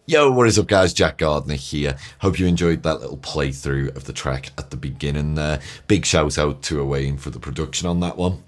Yo, what is up guys, Jack Gardiner here. Hope you enjoyed that little playthrough of the track at the beginning there. Big shout out to Owain for the production on that one.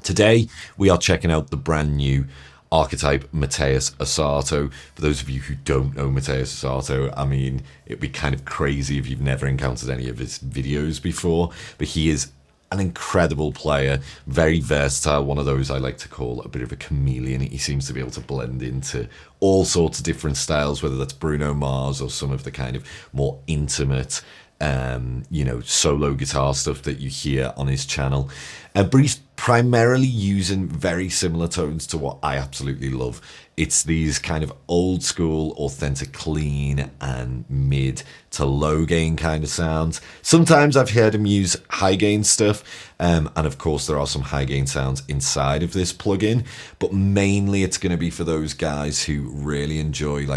Today we are checking out the brand new Archetype Mateus Asato. For those of you who don't know Mateus Asato, I mean, it'd be kind of crazy if you've never encountered any of his videos before, but he is an incredible player, very versatile, one of those I like to call a bit of a chameleon. He seems to be able to blend into all sorts of different styles, whether that's Bruno Mars or some of the kind of more intimate solo guitar stuff that you hear on his channel. But he's primarily using very similar tones to what I absolutely love. It's these kind of old school, authentic, clean and mid to low gain kind of sounds. Sometimes I've heard him use high gain stuff, and of course there are some high gain sounds inside of this plugin, but mainly it's going to be for those guys who really enjoy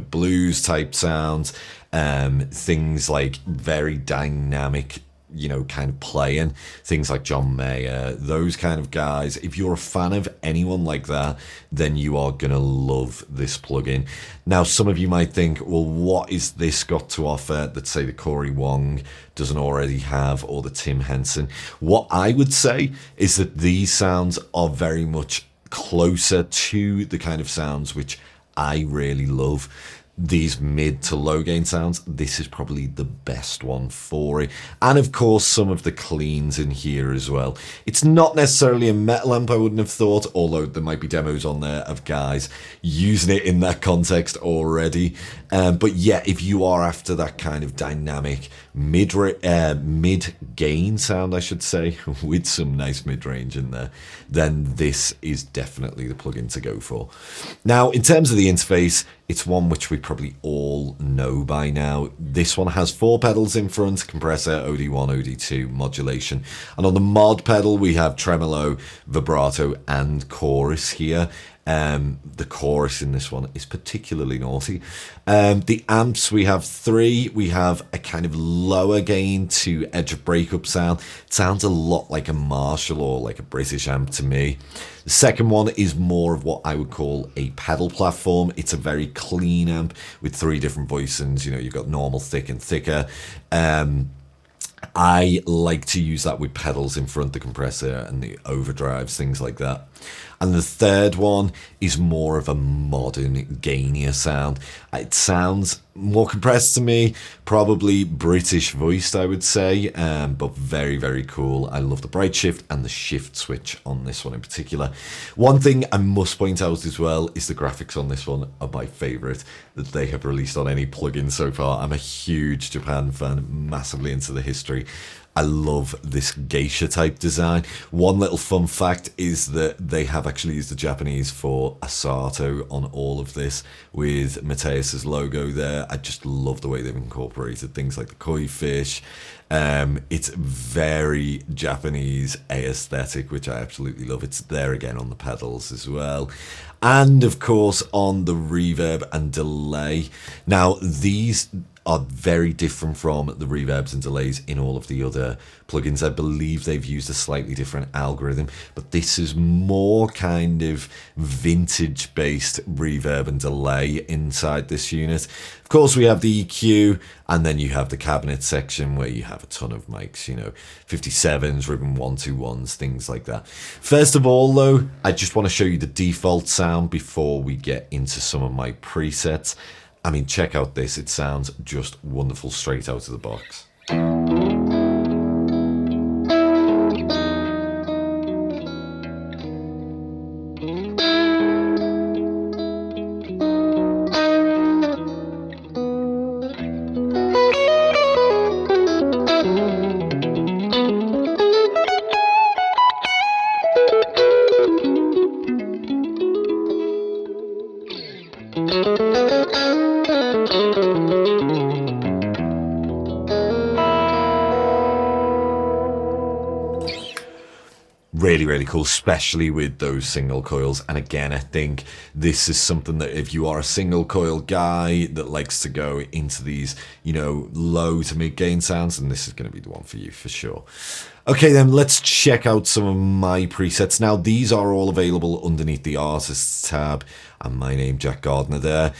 blues type sounds, things like very dynamic kind of playing, things like John Mayer, those kind of guys. If you're a fan of anyone like that, then you are gonna love this plugin. Now, some of you might think, well, what is this got to offer that, say, the Corey Wong doesn't already have, or the Tim Henson? What I would say is that these sounds are very much closer to the kind of sounds which I really love. These mid to low gain sounds, this is probably the best one for it. And of course, some of the cleans in here as well. It's not necessarily a metal amp, I wouldn't have thought, although there might be demos on there of guys using it in that context already. But yeah, if you are after that kind of dynamic mid gain sound, I should say, with some nice mid range in there, then this is definitely the plugin to go for. Now, in terms of the interface, it's one which we probably all know by now. This one has 4 pedals in front: compressor, OD1, OD2, modulation. And on the mod pedal, we have tremolo, vibrato, and chorus here. The chorus in this one is particularly naughty. The amps, we have 3. We have a kind of lower gain to edge of breakup sound. It sounds a lot like a Marshall or like a British amp to me. The second one is more of what I would call a pedal platform. It's a very clean amp with 3 different voicings. You've got normal, thick, and thicker. I like to use that with pedals in front, the compressor and the overdrives, things like that. And the third one is more of a modern, gainier sound. It sounds more compressed to me, probably British voiced, I would say, but very, very cool. I love the bright shift and the shift switch on this one in particular. One thing I must point out as well is the graphics on this one are my favorite that they have released on any plugin so far. I'm a huge Japan fan, massively into the history. I love this geisha type design. One little fun fact is that they have actually used the Japanese for Asato on all of this with Mateus's logo there. I just love the way they've incorporated things like the koi fish. It's very Japanese aesthetic, which I absolutely love. It's there again on the pedals as well. And of course on the reverb and delay. Now these are very different from the reverbs and delays in all of the other plugins. I believe they've used a slightly different algorithm, but this is more kind of vintage based reverb and delay inside this unit. Of course, we have the EQ, and then you have the cabinet section where you have a ton of mics, 57s, ribbon 121s, things like that. First of all, though, I just want to show you the default sound before we get into some of my presets. I mean, check out this. It sounds just wonderful straight out of the box. Really, really cool, especially with those single coils. And again, I think this is something that if you are a single coil guy that likes to go into these, low to mid gain sounds, then this is going to be the one for you for sure. Okay, then let's check out some of my presets. Now, these are all available underneath the artists tab, and my name, Jack Gardiner, there.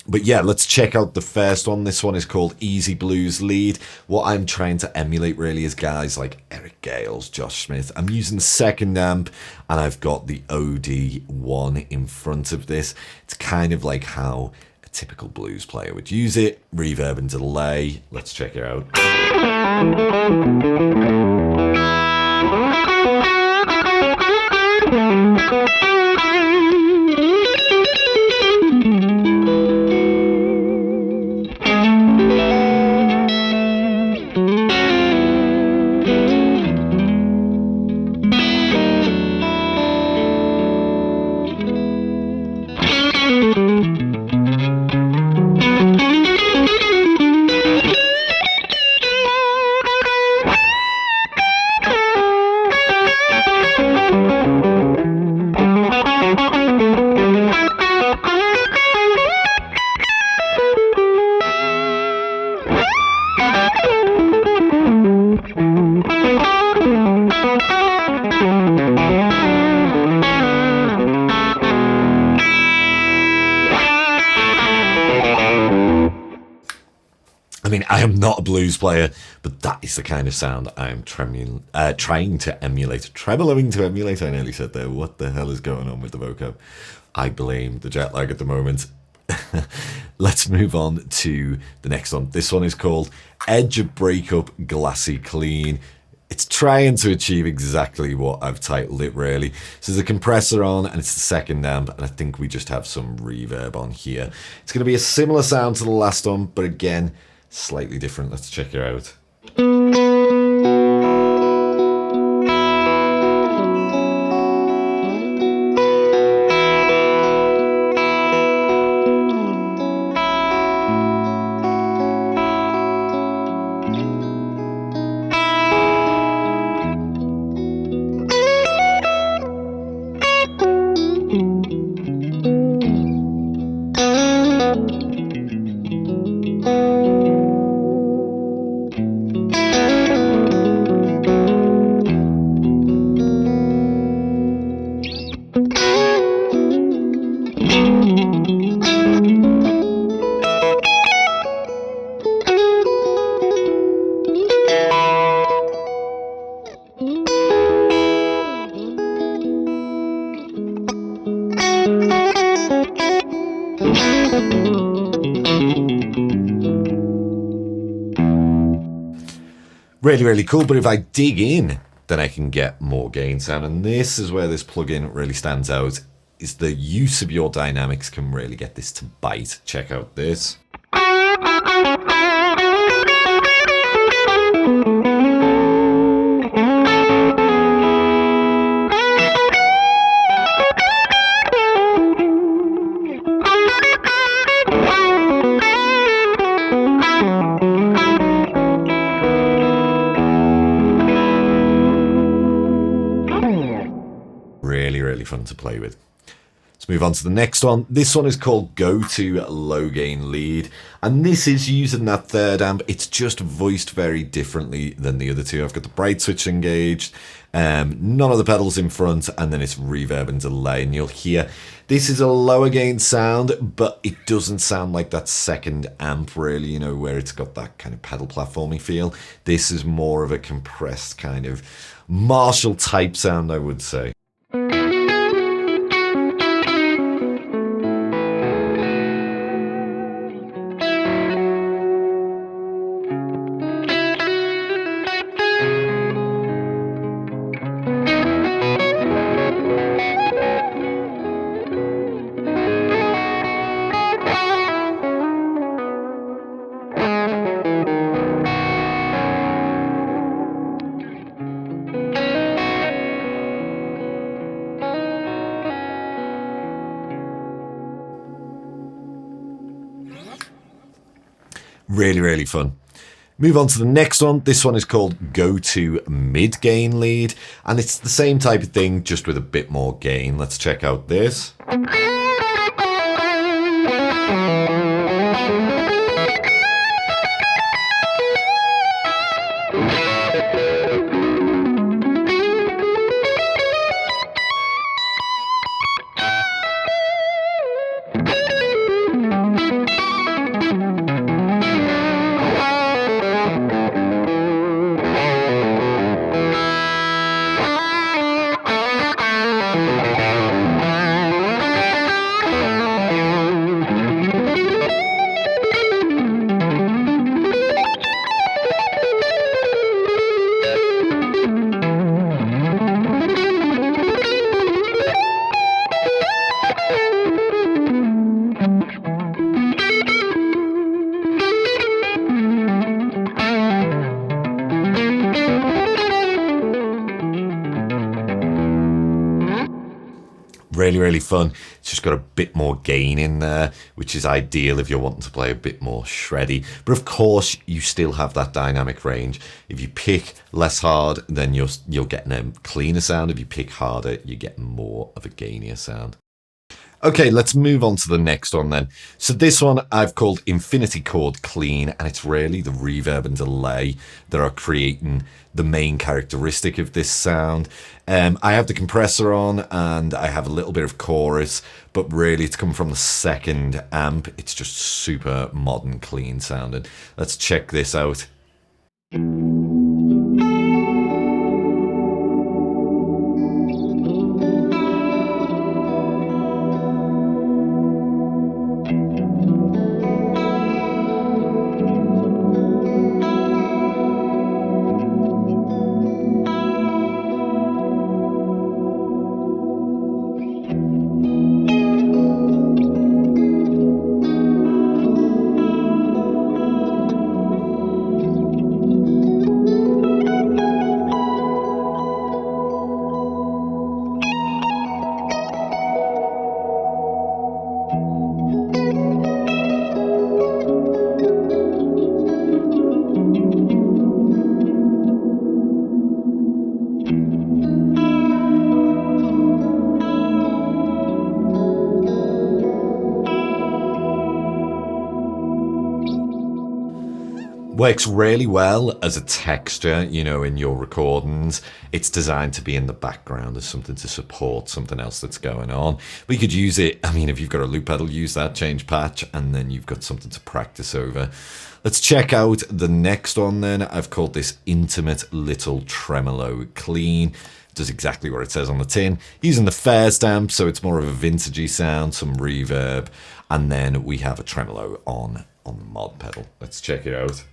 But yeah, let's check out the first one. This one is called Easy Blues Lead. What I'm trying to emulate really is guys like Eric Gales, Josh Smith. I'm using the second amp and I've got the OD1 in front of this. It's kind of like how a typical blues player would use it. Reverb and delay. Let's check it out. I am not a blues player, but that is the kind of sound I'm trying to emulate. Tremoloing to emulate, I nearly said there. What the hell is going on with the vocab? I blame the jet lag at the moment. Let's move on to the next one. This one is called Edge of Breakup, Glassy Clean. It's trying to achieve exactly what I've titled it, really. So there's a compressor on, and it's the second amp, and I think we just have some reverb on here. It's going to be a similar sound to the last one, but again, slightly different. Let's check it out. Really cool, but if I dig in, then I can get more gain sound, and this is where this plugin really stands out, is the use of your dynamics can really get this to bite. Check out this. Really fun to play with. Let's move on to the next one. This one is called Go2 Low Gain Lead, and this is using that third amp. It's just voiced very differently than the other two. I've got the bright switch engaged, none of the pedals in front, and then it's reverb and delay, and you'll hear this is a lower gain sound, but it doesn't sound like that second amp really, you know, where it's got that kind of pedal platforming feel. This is more of a compressed kind of Marshall type sound, I would say. Really fun. Move on to the next one. This one is called Go2 Mid Gain Lead, and it's the same type of thing, just with a bit more gain. Let's check out this. Really, really fun. It's just got a bit more gain in there, which is ideal if you're wanting to play a bit more shreddy. But of course, you still have that dynamic range. If you pick less hard, then you're getting a cleaner sound. If you pick harder, you're getting more of a gainier sound. Okay, let's move on to the next one then. So this one I've called Infinity Chord Clean, and it's really the reverb and delay that are creating the main characteristic of this sound. I have the compressor on and I have a little bit of chorus, but really it's coming from the second amp. It's just super modern, clean sounding. Let's check this out. Works really well as a texture, you know, in your recordings. It's designed to be in the background as something to support something else that's going on. We could use it, I mean, if you've got a loop pedal, use that, change patch, and then you've got something to practice over. Let's check out the next one then. I've called this Intimate Little Tremolo Clean. It does exactly what it says on the tin. Using the Fair stamp, so it's more of a vintagey sound, some reverb, and then we have a tremolo on the mod pedal. Let's check it out.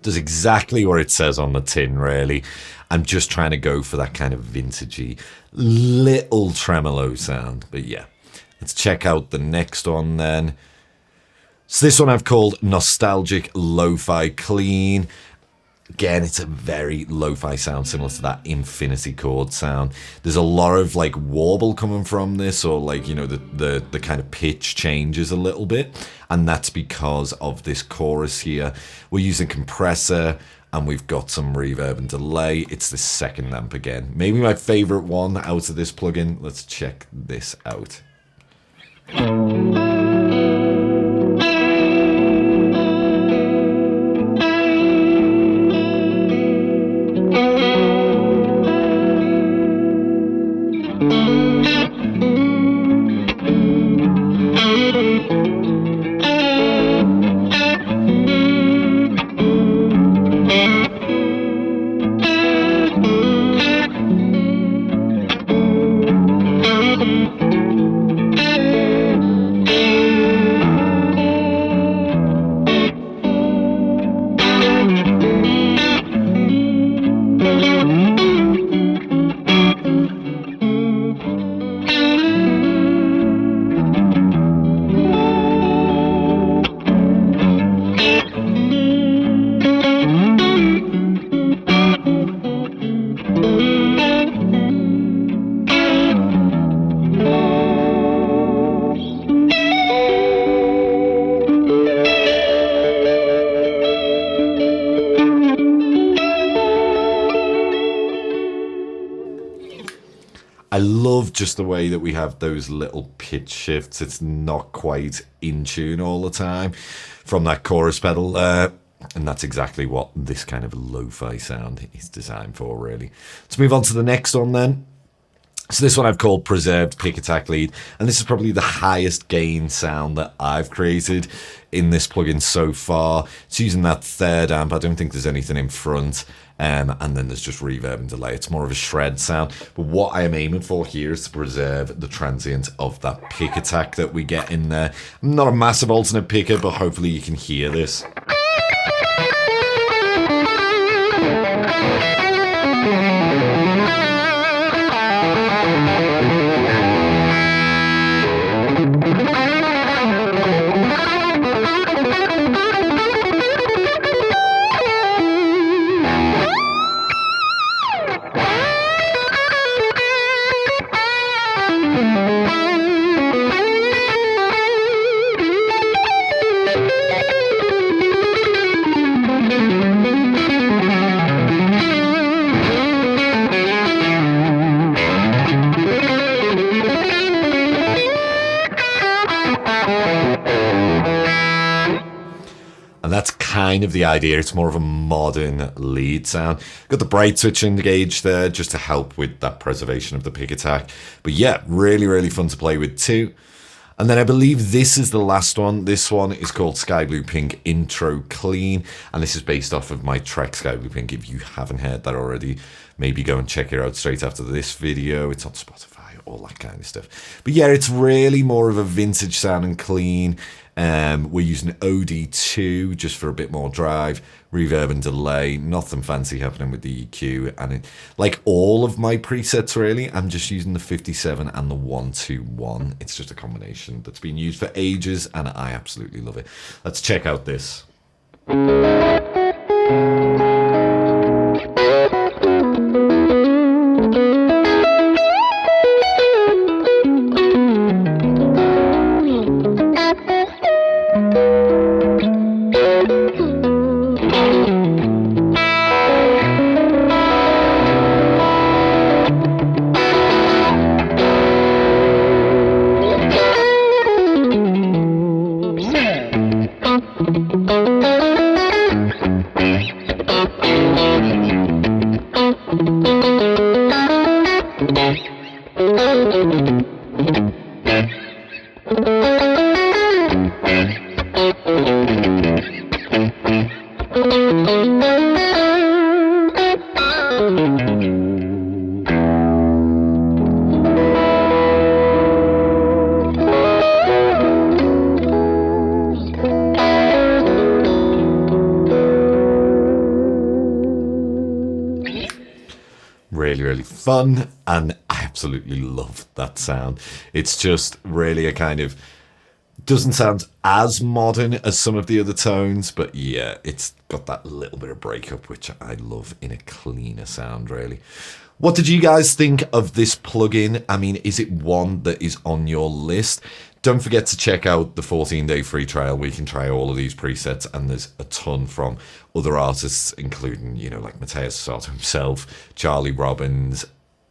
Does exactly what it says on the tin, really. I'm just trying to go for that kind of vintagey little tremolo sound. But yeah, let's check out the next one then. So this one I've called Nostalgic Lo-Fi Clean. Again, it's a very lo-fi sound, similar to that Infinity Chord sound. There's a lot of like warble coming from this, or like, you know, the kind of pitch changes a little bit. And that's because of this chorus here. We're using compressor and we've got some reverb and delay. It's the second amp again. Maybe my favorite one out of this plugin. Let's check this out. I love just the way that we have those little pitch shifts. It's not quite in tune all the time from that chorus pedal there. And that's exactly what this kind of lo-fi sound is designed for, really. Let's move on to the next one then. So this one I've called Preserved Pick Attack Lead, and this is probably the highest gain sound that I've created in this plugin so far. It's using that third amp. I don't think there's anything in front, and then there's just reverb and delay. It's more of a shred sound, but what I am aiming for here is to preserve the transient of that pick attack that we get in there. I'm not a massive alternate picker, but hopefully you can hear this. And that's kind of the idea. It's more of a modern lead sound. Got the bright switch engaged there just to help with that preservation of the pick attack. But yeah, really, really fun to play with too. And then I believe this is the last one. This one is called SkyBluePink Intro Clean. And this is based off of my track SkyBluePink. If you haven't heard that already, maybe go and check it out straight after this video. It's on Spotify, all that kind of stuff. But yeah, it's really more of a vintage sound and clean. We're using OD2 just for a bit more drive, reverb and delay, nothing fancy happening with the EQ, and like all of my presets really, I'm just using the 57 and the 121. It's just a combination that's been used for ages and I absolutely love it. Let's check out this. Really fun, and I absolutely love that sound. It's just really a kind of, doesn't sound as modern as some of the other tones, but yeah, it's got that little bit of breakup, which I love in a cleaner sound really. What did you guys think of this plugin? I mean, is it one that is on your list? Don't forget to check out the 14-day free trial where you can try all of these presets, and there's a ton from other artists, including, you know, like Mateus Asato himself, Charlie Robbins,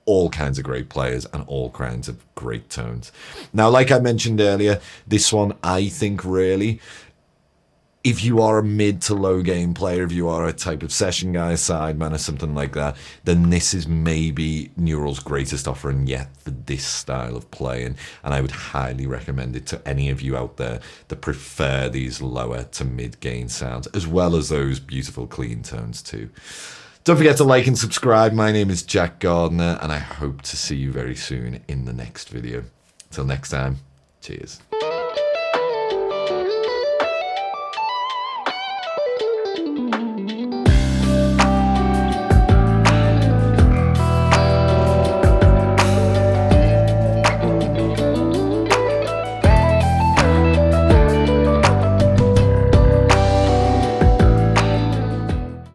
all kinds of great players and all kinds of great tones. Now, like I mentioned earlier, this one, I think really, if you are a mid to low gain player, if you are a type of session guy, sideman or something like that, then this is maybe Neural's greatest offering yet for this style of playing. And I would highly recommend it to any of you out there that prefer these lower to mid gain sounds, as well as those beautiful clean tones too. Don't forget to like and subscribe. My name is Jack Gardiner, and I hope to see you very soon in the next video. Till next time, cheers.